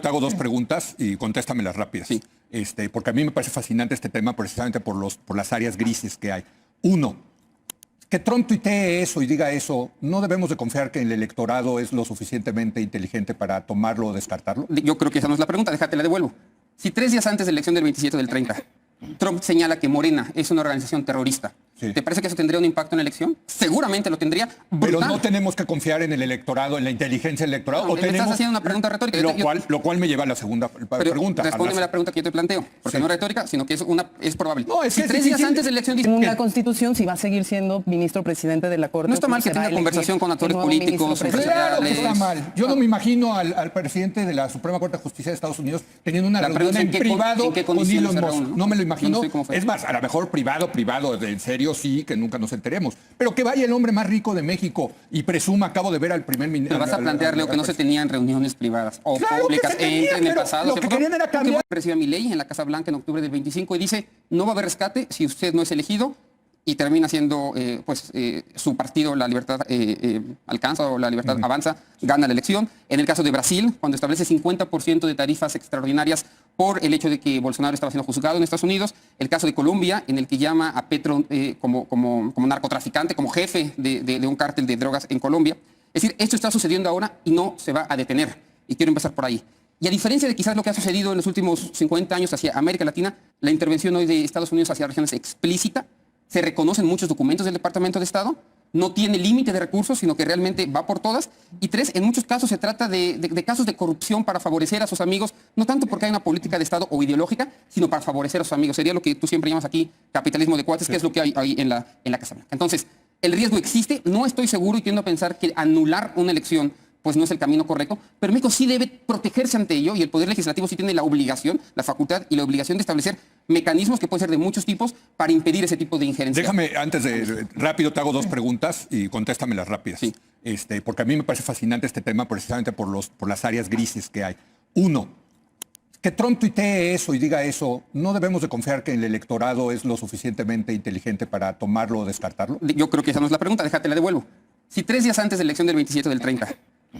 te hago dos preguntas y contéstamelas rápidas. Sí. Porque a mí me parece fascinante este tema precisamente por las áreas grises que hay. Uno, que Trump tuitee eso y diga eso, ¿no debemos de confiar que el electorado es lo suficientemente inteligente para tomarlo o descartarlo? Yo creo que esa no es la pregunta, déjate la devuelvo. Si 3 días antes de la elección del 27 del 30, Trump señala que Morena es una organización terrorista, Sí. ¿te parece que eso tendría un impacto en la elección? Seguramente lo tendría. Pero Brutal. no tenemos que confiar en el electorado, en la inteligencia del electorado. No, ¿o me tenemos? estás haciendo una pregunta retórica. Lo cual me lleva a la segunda pregunta. Respóndeme la pregunta que yo te planteo, porque Sí. no es retórica, sino que es probable. No, es si que 3 días antes de la elección dice Según que la Constitución, si va a seguir siendo ministro presidente de la Corte. no está mal que será tenga elegir conversación con actores el nuevo políticos, ministro presidente. Claro que empresariales. está mal. Yo no me imagino al presidente de la Suprema Corte de Justicia de Estados Unidos teniendo una La reunión pregunta en es privado en qué con condiciones Elon se Musk. reúne. No me lo Yo imagino. no sé cómo fue. Es más, a lo mejor privado, en serio sí, que nunca nos enteremos. Pero que vaya el hombre más rico de México y presuma, acabo de ver al primer ministro. Me vas a plantear, Leo, que no se tenían reuniones privadas o Claro que públicas se tenía, en el pero pasado. lo que querían era cambiar. Recibe a Milei en la Casa Blanca en octubre del 25 y dice, no va a haber rescate si usted no es elegido, y termina siendo su partido, La Libertad alcanza, o La Libertad avanza, gana la elección. En el caso de Brasil, cuando establece 50% de tarifas extraordinarias por el hecho de que Bolsonaro estaba siendo juzgado en Estados Unidos. El caso de Colombia, en el que llama a Petro como narcotraficante, como jefe de un cártel de drogas en Colombia. Es decir, esto está sucediendo ahora y no se va a detener. Y quiero empezar por ahí. Y a diferencia de quizás lo que ha sucedido en los últimos 50 años hacia América Latina, la intervención hoy de Estados Unidos hacia regiones explícita, se reconocen muchos documentos del Departamento de Estado, no tiene límite de recursos, sino que realmente va por todas. Y 3, en muchos casos se trata de casos de corrupción para favorecer a sus amigos, no tanto porque hay una política de Estado o ideológica, sino para favorecer a sus amigos. Sería lo que tú siempre llamas aquí capitalismo de cuates, que es lo que hay ahí en la Casa Blanca. Entonces, el riesgo existe, no estoy seguro y tiendo a pensar que anular una elección pues no es el camino correcto, pero México sí debe protegerse ante ello y el Poder Legislativo sí tiene la obligación, la facultad y la obligación de establecer mecanismos que pueden ser de muchos tipos para impedir ese tipo de injerencia. Déjame, antes de rápido, te hago dos preguntas y contéstamelas rápidas. Sí. Porque a mí me parece fascinante este tema precisamente por las áreas grises que hay. Uno, que Trump tuitee eso y diga eso, ¿no debemos de confiar que el electorado es lo suficientemente inteligente para tomarlo o descartarlo? Yo creo que esa no es la pregunta, déjate la devuelvo. Si 3 días antes de la elección del 27 del 30,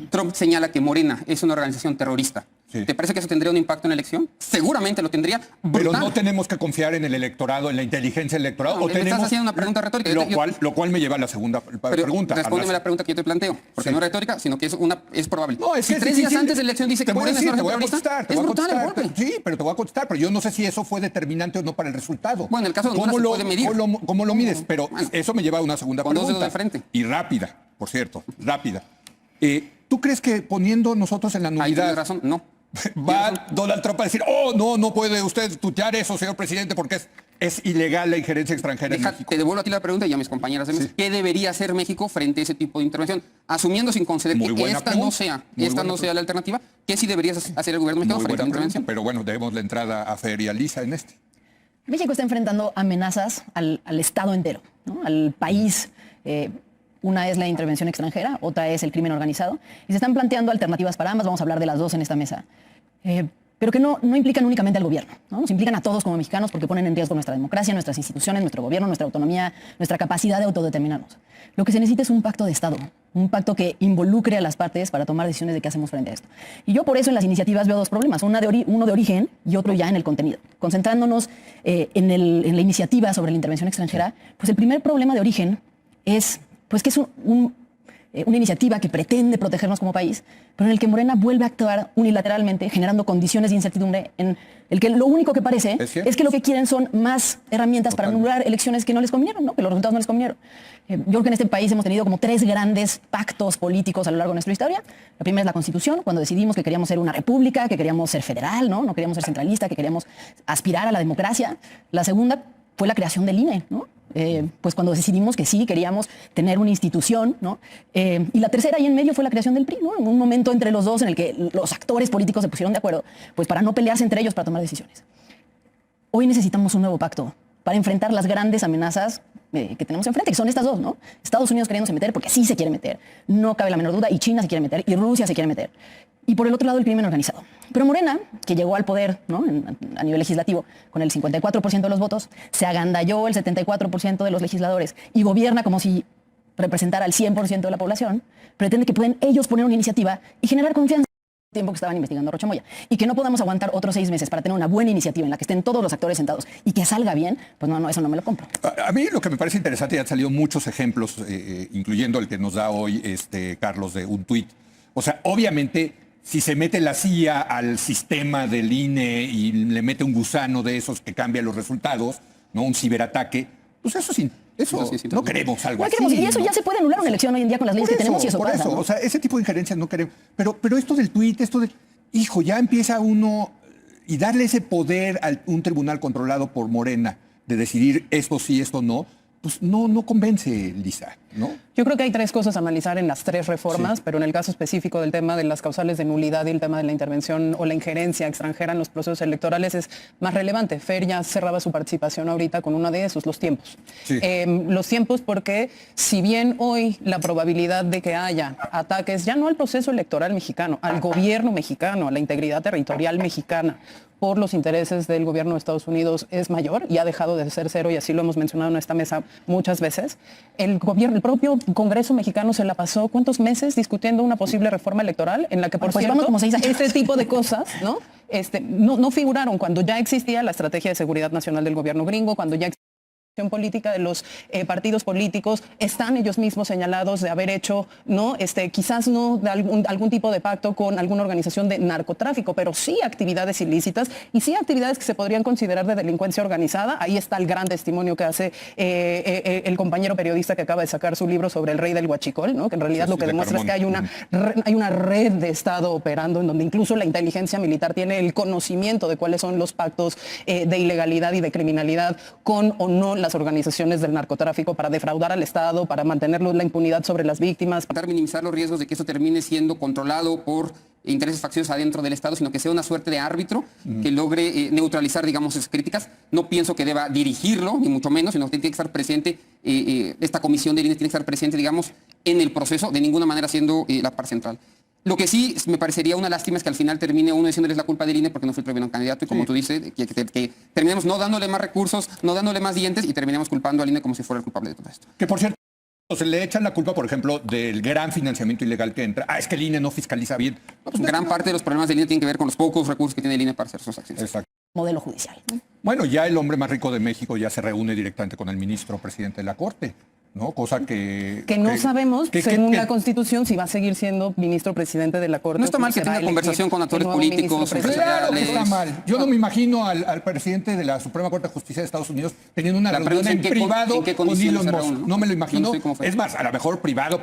Trump señala que Morena es una organización terrorista, Sí. ¿te parece que eso tendría un impacto en la elección? Seguramente lo tendría. Pero Brutal. no tenemos que confiar en el electorado, en la inteligencia del electorado. No, o me tenemos, estás haciendo una pregunta retórica. Lo cual me lleva a la segunda pregunta. Respóndeme la pregunta que yo te planteo, porque Sí. no es retórica, sino que es probable. No, es si que 3 días antes de la elección dice que te voy a Morena es decir, una te voy a organización contestar, terrorista, es brutal el golpe. Sí, pero te voy a contestar, pero yo no sé si eso fue determinante o no para el resultado. Bueno, el caso de Honduras se puede medir. ¿Cómo lo mides? Pero Bueno, eso me lleva a una segunda con dos pregunta. dedos de frente. Y rápida, por cierto, rápida. ¿Tú crees que poniendo nosotros en la Ahí nulidad tienes razón, no. va Donald Trump a decir, no puede usted tuitear eso, señor presidente, porque es ilegal la injerencia extranjera en México? Te devuelvo a ti la pregunta y a mis compañeras de mesa. ¿Qué debería hacer México frente a ese tipo de intervención? Asumiendo sin conceder Muy que buena esta pregunta. no sea la alternativa, ¿qué sí debería hacer el gobierno mexicano Muy frente a buena la intervención? pregunta, pero bueno, demos la entrada a Fer y a Lisa en este. México está enfrentando amenazas al Estado entero, ¿no? Al país. Una es la intervención extranjera, otra es el crimen organizado. Y se están planteando alternativas para ambas, vamos a hablar de las dos en esta mesa. Pero que no implican únicamente al gobierno, ¿no? Nos implican a todos como mexicanos porque ponen en riesgo nuestra democracia, nuestras instituciones, nuestro gobierno, nuestra autonomía, nuestra capacidad de autodeterminarnos. Lo que se necesita es un pacto de Estado, un pacto que involucre a las partes para tomar decisiones de qué hacemos frente a esto. Y yo por eso en las iniciativas veo dos problemas, uno de origen y otro ya en el contenido. Concentrándonos en la iniciativa sobre la intervención extranjera, pues el primer problema de origen es pues que es una iniciativa que pretende protegernos como país, pero en el que Morena vuelve a actuar unilateralmente, generando condiciones de incertidumbre en el que lo único que parece es que lo que quieren son más herramientas para anular elecciones que no les convinieron, ¿no? Que los resultados no les convinieron. Yo creo que en este país hemos tenido como 3 grandes pactos políticos a lo largo de nuestra historia. La primera es la Constitución, cuando decidimos que queríamos ser una república, que queríamos ser federal, no queríamos ser centralista, que queríamos aspirar a la democracia. La segunda fue la creación del INE, ¿no? Pues cuando decidimos que sí, queríamos tener una institución, ¿no? Y la tercera ahí en medio fue la creación del PRI, ¿no? En un momento entre los dos en el que los actores políticos se pusieron de acuerdo, pues para no pelearse entre ellos para tomar decisiones. Hoy necesitamos un nuevo pacto para enfrentar las grandes amenazas que tenemos enfrente, que son estas dos, ¿no? Estados Unidos queriéndose meter porque sí se quiere meter, no cabe la menor duda, y China se quiere meter, y Rusia se quiere meter. Y por el otro lado el crimen organizado. Pero Morena, que llegó al poder, ¿no? A nivel legislativo con el 54% de los votos, se agandalló el 74% de los legisladores y gobierna como si representara al 100% de la población, pretende que pueden ellos poner una iniciativa y generar confianza. tiempo que estaban investigando a Rocha Moya. Y que no podamos aguantar otros 6 meses para tener una buena iniciativa en la que estén todos los actores sentados y que salga bien, pues no, eso no me lo compro. A mí lo que me parece interesante, y han salido muchos ejemplos, incluyendo el que nos da hoy Carlos de un tuit. O sea, obviamente, si se mete la CIA al sistema del INE y le mete un gusano de esos que cambia los resultados, ¿no? Un ciberataque, pues eso sí. Eso sí, no queremos algo así. Y eso ya se puede anular una elección hoy en día con las leyes que tenemos y eso por pasa, eso, ¿no? o sea, ese tipo de injerencias no queremos. Pero esto del tuit, hijo, ya empieza uno y darle ese poder a un tribunal controlado por Morena de decidir esto sí, esto no, pues no convence, Lisa, ¿no? Yo creo que hay 3 cosas a analizar en las 3 reformas, pero en el caso específico del tema de las causales de nulidad y el tema de la intervención o la injerencia extranjera en los procesos electorales es más relevante. Fer ya cerraba su participación ahorita con uno de esos, los tiempos. Sí. Los tiempos porque si bien hoy la probabilidad de que haya ataques, ya no al proceso electoral mexicano, al gobierno mexicano, a la integridad territorial mexicana, por los intereses del gobierno de Estados Unidos es mayor y ha dejado de ser cero, y así lo hemos mencionado en esta mesa muchas veces. El propio Congreso mexicano se la pasó ¿cuántos meses discutiendo una posible reforma electoral en la que, por cierto, como 6 años. este tipo de cosas, ¿no? No figuraron cuando ya existía la estrategia de seguridad nacional del gobierno gringo, cuando ya política de los partidos políticos, están ellos mismos señalados de haber hecho, ¿no? Quizás no de algún tipo de pacto con alguna organización de narcotráfico, pero sí actividades ilícitas y sí actividades que se podrían considerar de delincuencia organizada. Ahí está el gran testimonio que hace el compañero periodista que acaba de sacar su libro sobre el rey del huachicol, ¿no? Que en realidad lo que demuestra es que hay una red de Estado operando en donde incluso la inteligencia militar tiene el conocimiento de cuáles son los pactos de ilegalidad y de criminalidad con o no las organizaciones del narcotráfico para defraudar al Estado, para mantener la impunidad sobre las víctimas. Para minimizar los riesgos de que esto termine siendo controlado por intereses facciosos adentro del Estado, sino que sea una suerte de árbitro que logre neutralizar, digamos, esas críticas. No pienso que deba dirigirlo, ni mucho menos, sino que tiene que estar presente, esta comisión de INE tiene que estar presente, digamos, en el proceso, de ninguna manera siendo la parte central. Lo que sí me parecería una lástima es que al final termine uno diciéndoles la culpa del INE porque no filtró bien a un candidato y como tú dices, que terminemos no dándole más recursos, no dándole más dientes y terminemos culpando al INE como si fuera el culpable de todo esto. Que por cierto, se le echan la culpa, por ejemplo, del gran financiamiento ilegal que entra. Es que el INE no fiscaliza bien. No, pues gran parte de los problemas del INE tienen que ver con los pocos recursos que tiene el INE para hacer sus acciones. Exacto. Modelo judicial. Bueno, ya el hombre más rico de México ya se reúne directamente con el ministro presidente de la Corte, ¿no? Cosa que no sabemos, según la Constitución, si va a seguir siendo ministro presidente de la Corte. No está mal que tenga conversación con actores políticos. Claro que está mal. Yo no me imagino al presidente de la Suprema Corte de Justicia de Estados Unidos teniendo una reunión en privado con Elon Musk. No me lo imagino. Es más, a lo mejor privado,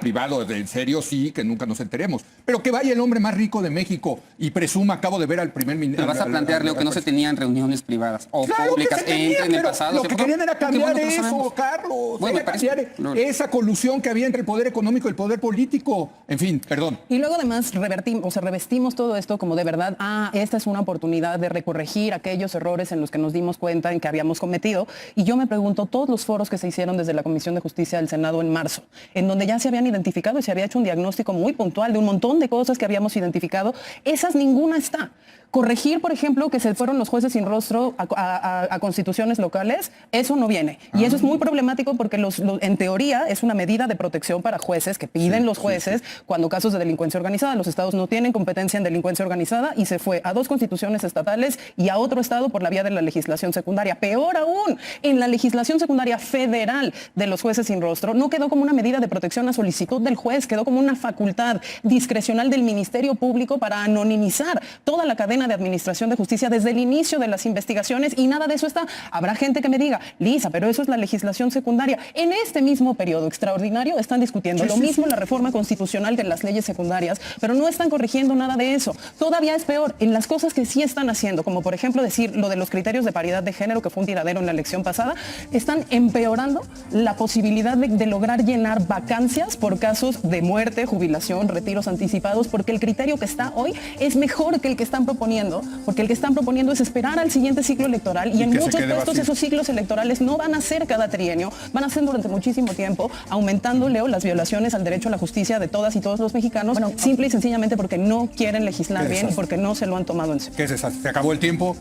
en serio, sí, que nunca nos enteremos. Pero que vaya el hombre más rico de México y presuma, acabo de ver al primer ministro. Pero vas a plantear, Leo, que no se tenían reuniones privadas o públicas en el pasado. Lo que querían era cambiar eso, Carlos. Bueno, me parece... Esa colusión que había entre el poder económico y el poder político. En fin, perdón. Y luego además revestimos todo esto como de verdad, esta es una oportunidad de recorregir aquellos errores en los que nos dimos cuenta en que habíamos cometido. Y yo me pregunto, todos los foros que se hicieron desde la Comisión de Justicia del Senado en marzo, en donde ya se habían identificado y se había hecho un diagnóstico muy puntual de un montón de cosas que habíamos identificado, esas ninguna está. Corregir, por ejemplo, que se fueron los jueces sin rostro a constituciones locales, eso no viene. Y eso es muy problemático porque en teoría es una medida de protección para jueces que piden los jueces cuando casos de delincuencia organizada. Los estados no tienen competencia en delincuencia organizada y se fue a 2 constituciones estatales y a otro estado por la vía de la legislación secundaria. Peor aún, en la legislación secundaria federal de los jueces sin rostro no quedó como una medida de protección a solicitud del juez, quedó como una facultad discrecional del Ministerio Público para anonimizar toda la cadena de administración de justicia desde el inicio de las investigaciones y nada de eso está. Habrá gente que me diga, Lisa, pero eso es la legislación secundaria. En este mismo periodo extraordinario están discutiendo lo mismo la reforma constitucional de las leyes secundarias, pero no están corrigiendo nada de eso. Todavía es peor en las cosas que sí están haciendo, como por ejemplo decir lo de los criterios de paridad de género, que fue un tiradero en la elección pasada, están empeorando la posibilidad de lograr llenar vacancias por casos de muerte, jubilación, retiros anticipados, porque el criterio que está hoy es mejor que el que están proponiendo, porque el que están proponiendo es esperar al siguiente ciclo electoral y en muchos puestos esos ciclos electorales no van a ser cada trienio, van a ser durante muchísimo tiempo, aumentando, Leo, las violaciones al derecho a la justicia de todas y todos los mexicanos, simple y sencillamente porque no quieren legislar bien y porque no se lo han tomado en serio. ¿Qué es esa? ¿Se acabó el tiempo?